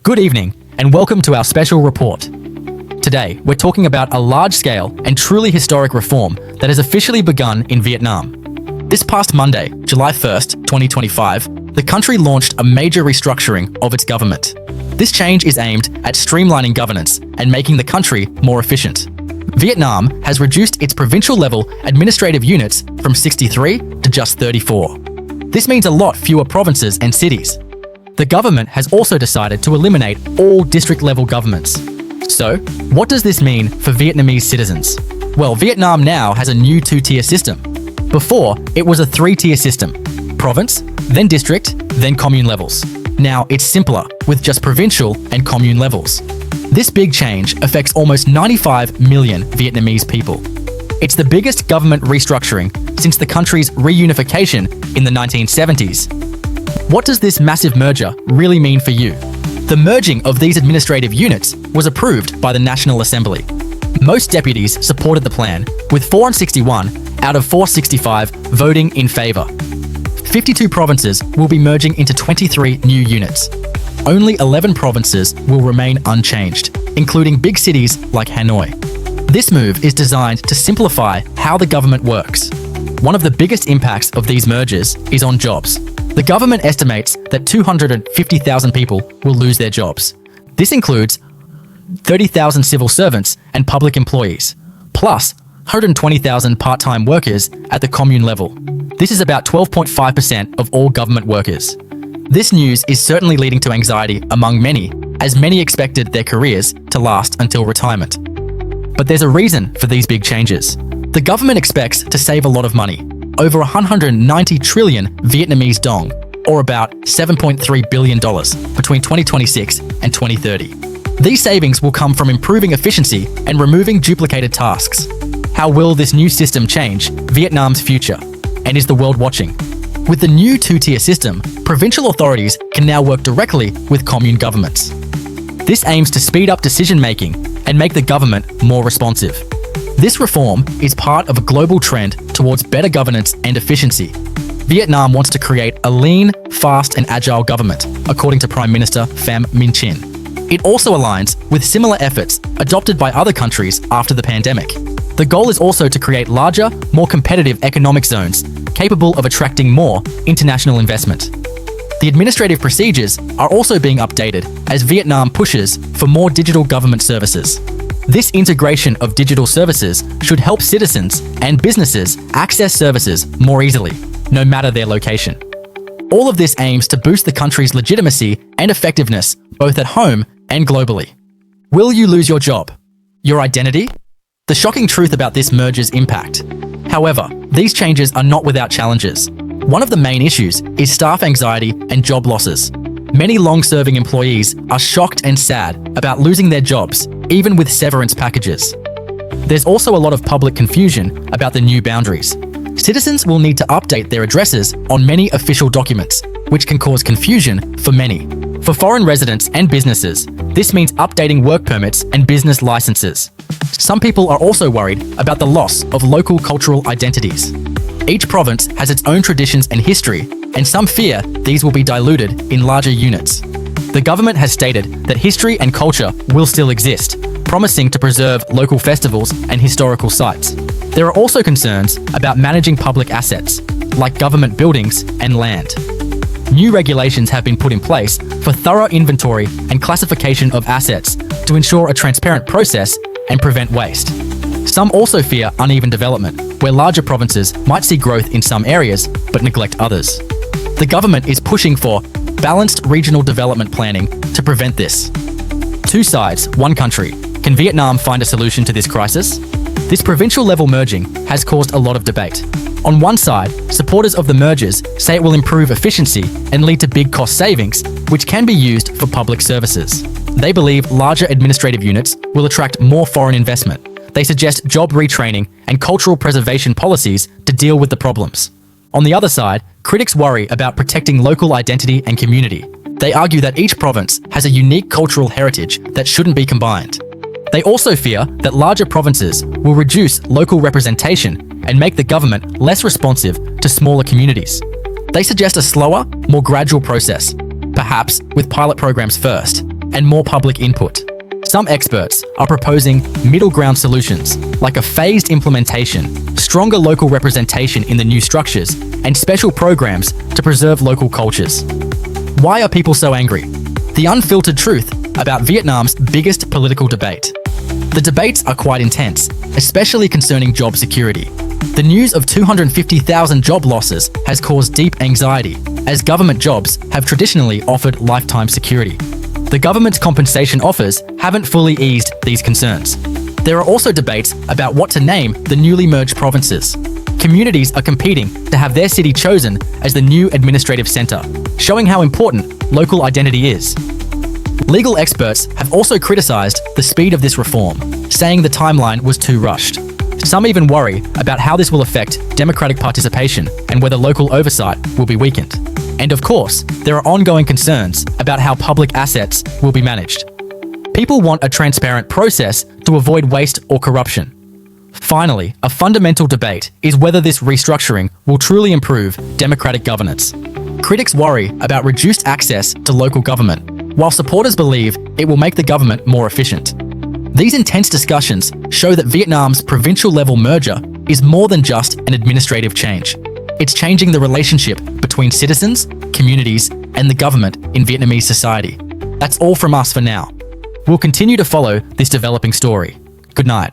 Good evening, and welcome to our special report. Today, we're talking about a large-scale and truly historic reform that has officially begun in Vietnam. This past Monday, July 1st, 2025, the country launched a major restructuring of its government. This change is aimed at streamlining governance and making the country more efficient. Vietnam has reduced its provincial-level administrative units from 63 to just 34. This means a lot fewer provinces and cities. The government has also decided to eliminate all district-level governments. So, what does this mean for Vietnamese citizens? Well, Vietnam now has a new two-tier system. Before, it was a three-tier system: province, then district, then commune levels. Now it's simpler, with just provincial and commune levels. This big change affects almost 95 million Vietnamese people. It's the biggest government restructuring since the country's reunification in the 1970s. What does this massive merger really mean for you? The merging of these administrative units was approved by the National Assembly. Most deputies supported the plan, with 461 out of 465 voting in favour. 52 provinces will be merging into 23 new units. Only 11 provinces will remain unchanged, including big cities like Hanoi. This move is designed to simplify how the government works. One of the biggest impacts of these mergers is on jobs. The government estimates that 250,000 people will lose their jobs. This includes 30,000 civil servants and public employees, plus 120,000 part-time workers at the commune level. This is about 12.5% of all government workers. This news is certainly leading to anxiety among many, as many expected their careers to last until retirement. But there's a reason for these big changes. The government expects to save a lot of money, over 190 trillion Vietnamese dong, or about $7.3 billion between 2026 and 2030. These savings will come from improving efficiency and removing duplicated tasks. How will this new system change Vietnam's future? And is the world watching? With the new two-tier system, provincial authorities can now work directly with commune governments. This aims to speed up decision-making and make the government more responsive. This reform is part of a global trend towards better governance and efficiency. Vietnam wants to create a lean, fast and agile government, according to Prime Minister Pham Minh Chinh. It also aligns with similar efforts adopted by other countries after the pandemic. The goal is also to create larger, more competitive economic zones capable of attracting more international investment. The administrative procedures are also being updated as Vietnam pushes for more digital government services. This integration of digital services should help citizens and businesses access services more easily, no matter their location. All of this aims to boost the country's legitimacy and effectiveness, both at home and globally. Will you lose your job? Your identity? The shocking truth about this merger's impact. However, these changes are not without challenges. One of the main issues is staff anxiety and job losses. Many long-serving employees are shocked and sad about losing their jobs, even with severance packages. There's also a lot of public confusion about the new boundaries. Citizens will need to update their addresses on many official documents, which can cause confusion for many. For foreign residents and businesses, this means updating work permits and business licenses. Some people are also worried about the loss of local cultural identities. Each province has its own traditions and history, and some fear these will be diluted in larger units. The government has stated that history and culture will still exist, promising to preserve local festivals and historical sites. There are also concerns about managing public assets, like government buildings and land. New regulations have been put in place for thorough inventory and classification of assets to ensure a transparent process and prevent waste. Some also fear uneven development, where larger provinces might see growth in some areas but neglect others. The government is pushing for balanced regional development planning to prevent this. Two sides, one country. Can Vietnam find a solution to this crisis? This provincial-level merging has caused a lot of debate. On one side, supporters of the mergers say it will improve efficiency and lead to big cost savings, which can be used for public services. They believe larger administrative units will attract more foreign investment. They suggest job retraining and cultural preservation policies to deal with the problems. On the other side, critics worry about protecting local identity and community. They argue that each province has a unique cultural heritage that shouldn't be combined. They also fear that larger provinces will reduce local representation and make the government less responsive to smaller communities. They suggest a slower, more gradual process, perhaps with pilot programs first. and more public input. Some experts are proposing middle ground solutions, like a phased implementation, stronger local representation in the new structures, and special programs to preserve local cultures. Why are people so angry? The unfiltered truth about Vietnam's biggest political debate. The debates are quite intense, especially concerning job security. The news of 250,000 job losses has caused deep anxiety, as government jobs have traditionally offered lifetime security. The government's compensation offers haven't fully eased these concerns. There are also debates about what to name the newly merged provinces. Communities are competing to have their city chosen as the new administrative centre, showing how important local identity is. Legal experts have also criticised the speed of this reform, saying the timeline was too rushed. Some even worry about how this will affect democratic participation and whether local oversight will be weakened. And of course, there are ongoing concerns about how public assets will be managed. People want a transparent process to avoid waste or corruption. Finally, a fundamental debate is whether this restructuring will truly improve democratic governance. Critics worry about reduced access to local government, while supporters believe it will make the government more efficient. These intense discussions show that Vietnam's provincial-level merger is more than just an administrative change. It's changing the relationship between citizens, communities, and the government in Vietnamese society. That's all from us for now. We'll continue to follow this developing story. Good night.